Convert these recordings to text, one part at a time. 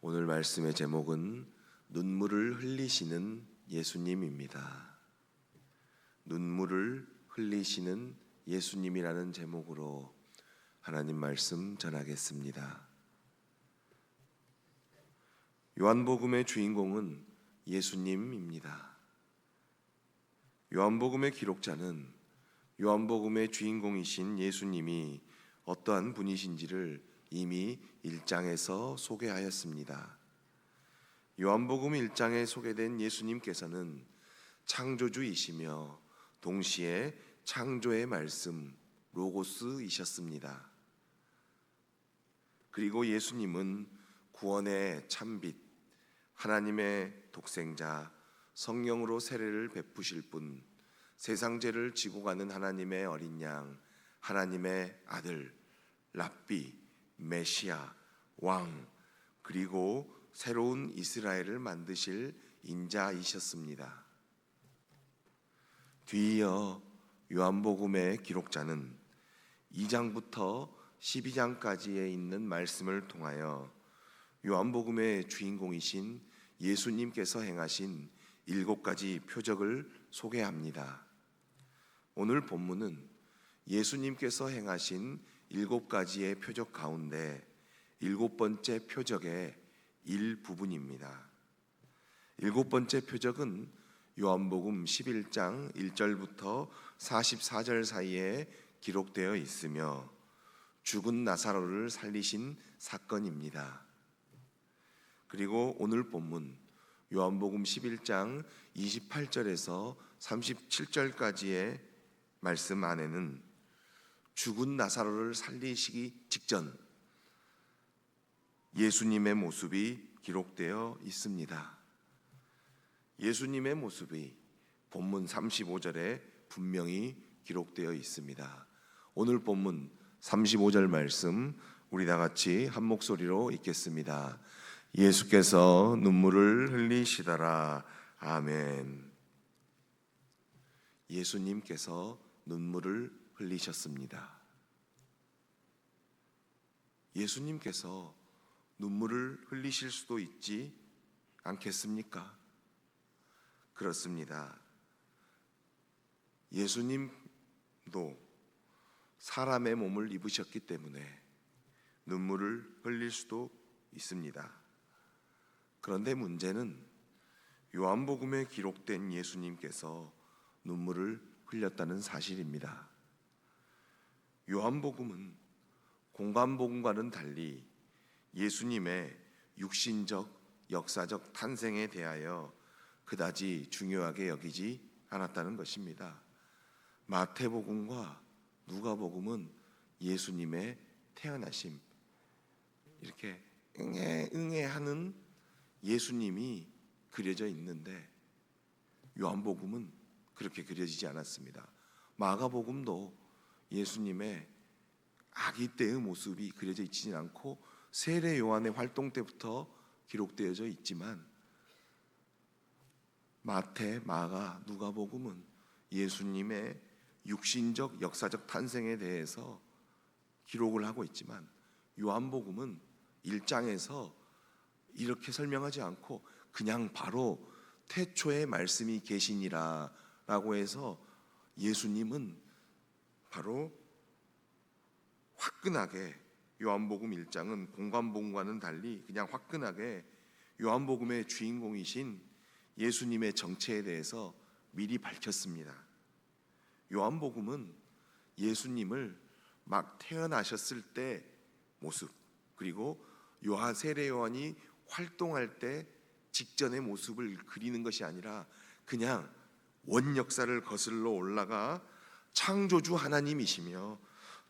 오늘 말씀의 제목은 눈물을 흘리시는 예수님입니다. 눈물을 흘리시는 예수님이라는 제목으로 하나님 말씀 전하겠습니다. 요한복음의 주인공은 예수님입니다. 요한복음의 기록자는 요한복음의 주인공이신 예수님이 어떠한 분이신지를 이미 1장에서 소개하였습니다. 요한복음 1장에 소개된 예수님께서는 창조주이시며 동시에 창조의 말씀 로고스이셨습니다. 그리고 예수님은 구원의 참빛, 하나님의 독생자, 성령으로 세례를 베푸실 분, 세상 죄를 지고 가는 하나님의 어린 양, 하나님의 아들, 랍비, 메시아, 왕, 그리고 새로운 이스라엘을 만드실 인자이셨습니다. 뒤이어 요한복음의 기록자는 2장부터 12장까지에 있는 말씀을 통하여 요한복음의 주인공이신 예수님께서 행하신 7가지 표적을 소개합니다. 오늘 본문은 예수님께서 행하신 7가지의 표적 가운데 7번째 표적의 일부분입니다. 7번째 표적은 요한복음 11장 1절부터 44절 사이에 기록되어 있으며 죽은 나사로를 살리신 사건입니다. 그리고 오늘 본문 요한복음 11장 28절에서 37절까지의 말씀 안에는 죽은 나사로를 살리시기 직전 예수님의 모습이 기록되어 있습니다. 예수님의 모습이 본문 35절에 분명히 기록되어 있습니다. 오늘 본문 35절 말씀 우리 다 같이 한 목소리로 읽겠습니다. 예수께서 눈물을 흘리시더라. 아멘. 예수님께서 눈물을 흘리셨습니다. 예수님께서 눈물을 흘리실 수도 있지 않겠습니까? 그렇습니다. 예수님도 사람의 몸을 입으셨기 때문에 눈물을 흘릴 수도 있습니다. 그런데 문제는 요한복음에 기록된 예수님께서 눈물을 흘렸다는 사실입니다. 요한복음은 공관복음과는 달리 예수님의 육신적, 역사적 탄생에 대하여 그다지 중요하게 여기지 않았다는 것입니다. 마태복음과 누가복음은 예수님의 태어나심, 이렇게 응애하는 예수님이 그려져 있는데 요한복음은 그렇게 그려지지 않았습니다. 마가복음도 예수님의 아기 때의 모습이 그려져 있지는 않고 세례 요한의 활동 때부터 기록되어져 있지만 마태, 마가, 누가복음은 예수님의 육신적, 역사적 탄생에 대해서 기록을 하고 있지만 요한복음은 1장에서 이렇게 설명하지 않고 그냥 바로 태초에 말씀이 계시니라 라고 해서 예수님은 바로 화끈하게 요한복음 1장은 공관복음과는 달리 그냥 화끈하게 요한복음의 주인공이신 예수님의 정체에 대해서 미리 밝혔습니다. 요한복음은 예수님을 막 태어나셨을 때 모습, 그리고 요한 세례 요한이 활동할 때 직전의 모습을 그리는 것이 아니라 그냥 원 역사를 거슬러 올라가 창조주 하나님이시며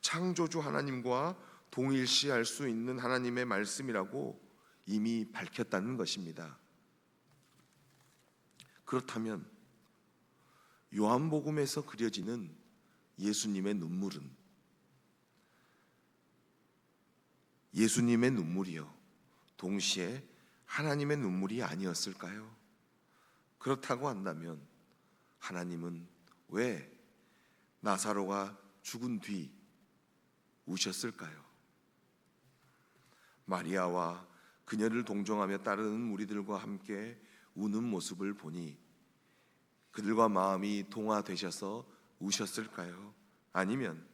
창조주 하나님과 동일시할 수 있는 하나님의 말씀이라고 이미 밝혔다는 것입니다. 그렇다면 요한복음에서 그려지는 예수님의 눈물은 예수님의 눈물이요 동시에 하나님의 눈물이 아니었을까요? 그렇다고 한다면 하나님은 왜 나사로가 죽은 뒤 우셨을까요? 마리아와 그녀를 동정하며 따르는 무리들과 함께 우는 모습을 보니 그들과 마음이 동화되셔서 우셨을까요? 아니면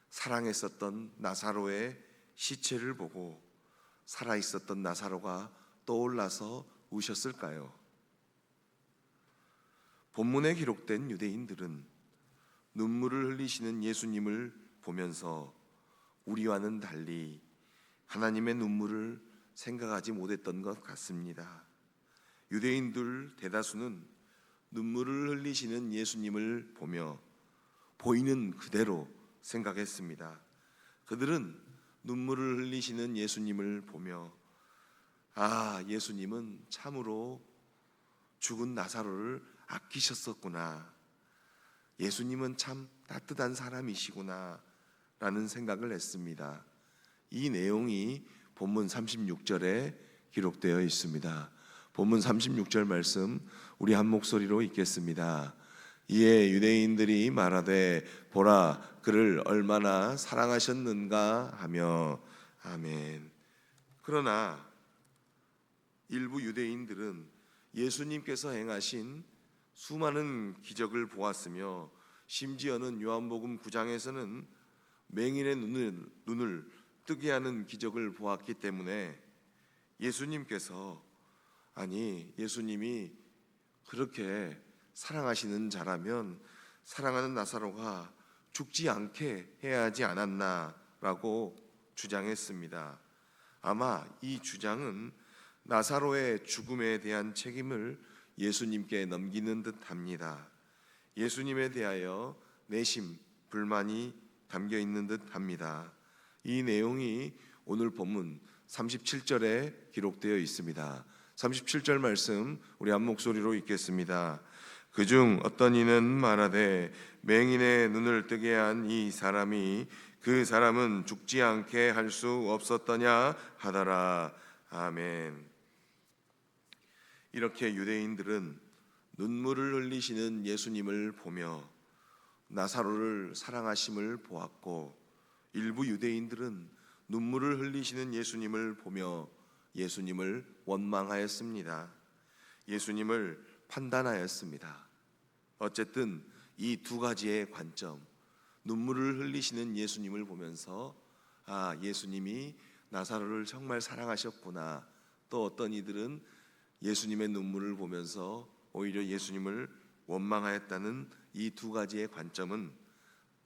사랑했었던 나사로의 시체를 보고 살아있었던 나사로가 떠올라서 우셨을까요? 본문에 기록된 유대인들은 눈물을 흘리시는 예수님을 보면서 우리와는 달리 하나님의 눈물을 생각하지 못했던 것 같습니다. 유대인들 대다수는 눈물을 흘리시는 예수님을 보며 보이는 그대로 생각했습니다. 그들은 눈물을 흘리시는 예수님을 보며 예수님은 참으로 죽은 나사로를 아끼셨었구나, 예수님은 참 따뜻한 사람이시구나 라는 생각을 했습니다. 이 내용이 본문 36절에 기록되어 있습니다. 본문 36절 말씀 우리 한 목소리로 읽겠습니다. 이에 유대인들이 말하되 보라 그를 얼마나 사랑하셨는가 하며. 아멘. 그러나 일부 유대인들은 예수님께서 행하신 수많은 기적을 보았으며 심지어는 요한복음 9장에서는 맹인의 눈을 뜨게 하는 기적을 보았기 때문에 예수님이 그렇게 사랑하시는 자라면 사랑하는 나사로가 죽지 않게 해야 하지 않았나라고 주장했습니다. 아마 이 주장은 나사로의 죽음에 대한 책임을 예수님께 넘기는 듯합니다. 예수님에 대하여 내심 불만이 담겨 있는 듯합니다. 이 내용이 오늘 본문 37절에 기록되어 있습니다. 37절 말씀 우리 한 목소리로 읽겠습니다. 그중 어떤 이는 말하되 맹인의 눈을 뜨게 한 이 사람이 그 사람은 죽지 않게 할 수 없었더냐 하더라. 아멘. 이렇게 유대인들은 눈물을 흘리시는 예수님을 보며 나사로를 사랑하심을 보았고, 일부 유대인들은 눈물을 흘리시는 예수님을 보며 예수님을 원망하였습니다. 예수님을 판단하였습니다. 어쨌든 이 두 가지의 관점, 눈물을 흘리시는 예수님을 보면서 예수님이 나사로를 정말 사랑하셨구나, 또 어떤 이들은 예수님의 눈물을 보면서 오히려 예수님을 원망하였다는 이 두 가지의 관점은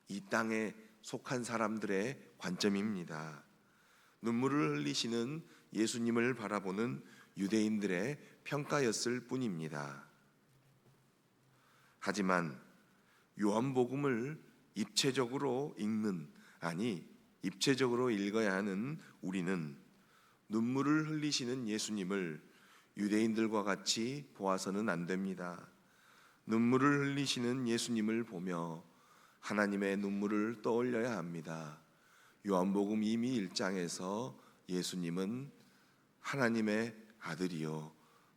이 땅에 속한 사람들의 관점입니다. 눈물을 흘리시는 예수님을 바라보는 유대인들의 평가였을 뿐입니다. 하지만 요한복음을 입체적으로 입체적으로 읽어야 하는 우리는 눈물을 흘리시는 예수님을 유대인들과 같이 보아서는 안 됩니다. 눈물을 흘리시는 예수님을 보며 하나님의 눈물을 떠올려야 합니다. 요한복음 이미 1장에서 예수님은 하나님의 아들이요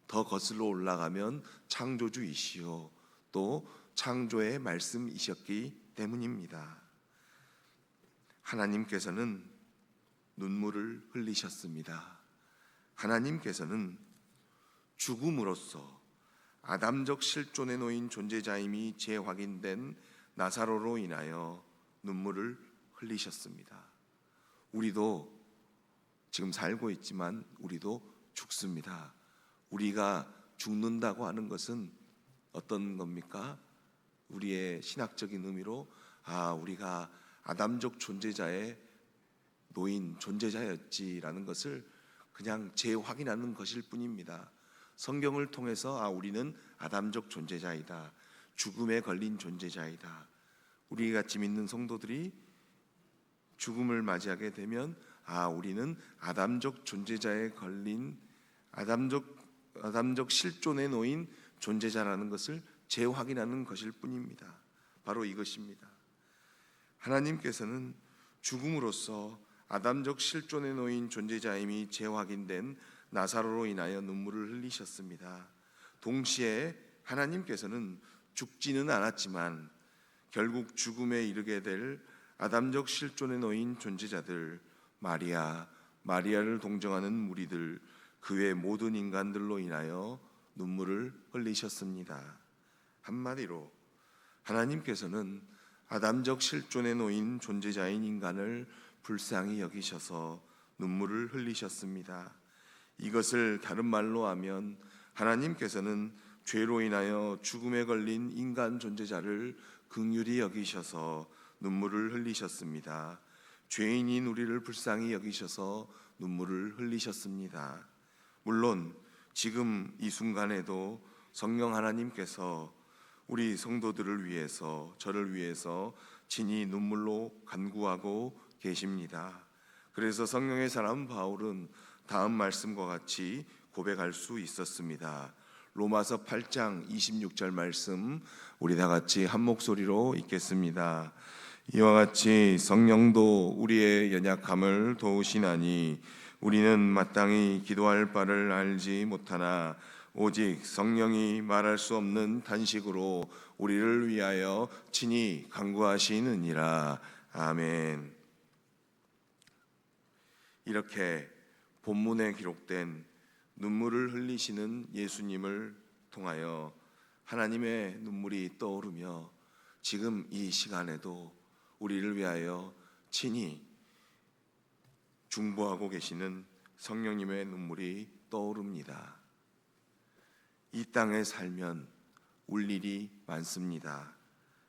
더 거슬러 올라가면 창조주이시요 또 창조의 말씀이셨기 때문입니다. 하나님께서는 눈물을 흘리셨습니다. 하나님께서는 죽음으로써 아담적 실존에 놓인 존재자임이 재확인된 나사로로 인하여 눈물을 흘리셨습니다. 우리도 지금 살고 있지만 우리도 죽습니다. 우리가 죽는다고 하는 것은 어떤 겁니까? 우리의 신학적인 의미로 우리가 아담적 존재자에 놓인 존재자였지라는 것을 그냥 재확인하는 것일 뿐입니다. 성경을 통해서 우리는 아담적 존재자이다, 죽음에 걸린 존재자이다. 우리 같이 믿는 성도들이 죽음을 맞이하게 되면 우리는 아담적 존재자에 걸린 아담적 실존에 놓인 존재자라는 것을 재확인하는 것일 뿐입니다. 바로 이것입니다. 하나님께서는 죽음으로써 아담적 실존에 놓인 존재자임이 재확인된 나사로로 인하여 눈물을 흘리셨습니다. 동시에 하나님께서는 죽지는 않았지만 결국 죽음에 이르게 될 아담적 실존에 놓인 존재자들, 마리아를 동정하는 무리들, 그 외 모든 인간들로 인하여 눈물을 흘리셨습니다. 한마디로 하나님께서는 아담적 실존에 놓인 존재자인 인간을 불쌍히 여기셔서 눈물을 흘리셨습니다. 이것을 다른 말로 하면 하나님께서는 죄로 인하여 죽음에 걸린 인간 존재자를 긍휼히 여기셔서 눈물을 흘리셨습니다. 죄인인 우리를 불쌍히 여기셔서 눈물을 흘리셨습니다. 물론 지금 이 순간에도 성령 하나님께서 우리 성도들을 위해서, 저를 위해서 친히 눈물로 간구하고 계십니다. 그래서 성령의 사람 바울은 다음 말씀과 같이 고백할 수 있었습니다. 로마서 8장 26절 말씀 우리 다 같이 한 목소리로 읽겠습니다. 이와 같이 성령도 우리의 연약함을 도우시나니 우리는 마땅히 기도할 바를 알지 못하나 오직 성령이 말할 수 없는 탄식으로 우리를 위하여 친히 간구하시느니라. 아멘. 이렇게 본문에 기록된 눈물을 흘리시는 예수님을 통하여 하나님의 눈물이 떠오르며 지금 이 시간에도 우리를 위하여 친히 중보하고 계시는 성령님의 눈물이 떠오릅니다. 이 땅에 살면 울 일이 많습니다.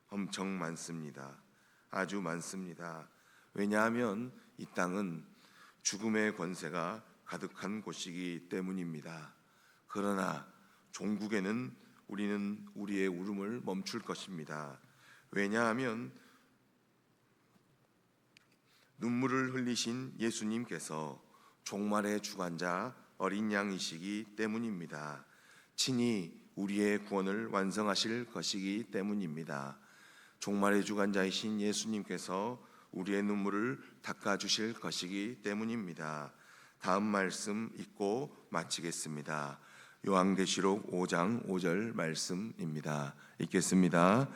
엄청 많습니다. 아주 많습니다. 왜냐하면 이 땅은 죽음의 권세가 가득한 곳이기 때문입니다. 그러나 종국에는 우리는 우리의 울음을 멈출 것입니다. 왜냐하면 눈물을 흘리신 예수님께서 종말의 주관자 어린 양이시기 때문입니다. 친히 우리의 구원을 완성하실 것이기 때문입니다. 종말의 주관자이신 예수님께서 우리의 눈물을 닦아주실 것이기 때문입니다. 다음 말씀 읽고 마치겠습니다. 요한계시록 5장 5절 말씀입니다. 읽겠습니다.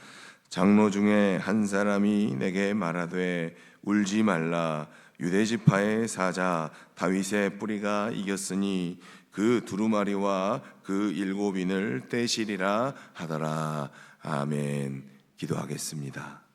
장로 중에 한 사람이 내게 말하되 울지 말라. 유대지파의 사자 다윗의 뿌리가 이겼으니 그 두루마리와 그 일곱인을 떼시리라 하더라. 아멘. 기도하겠습니다.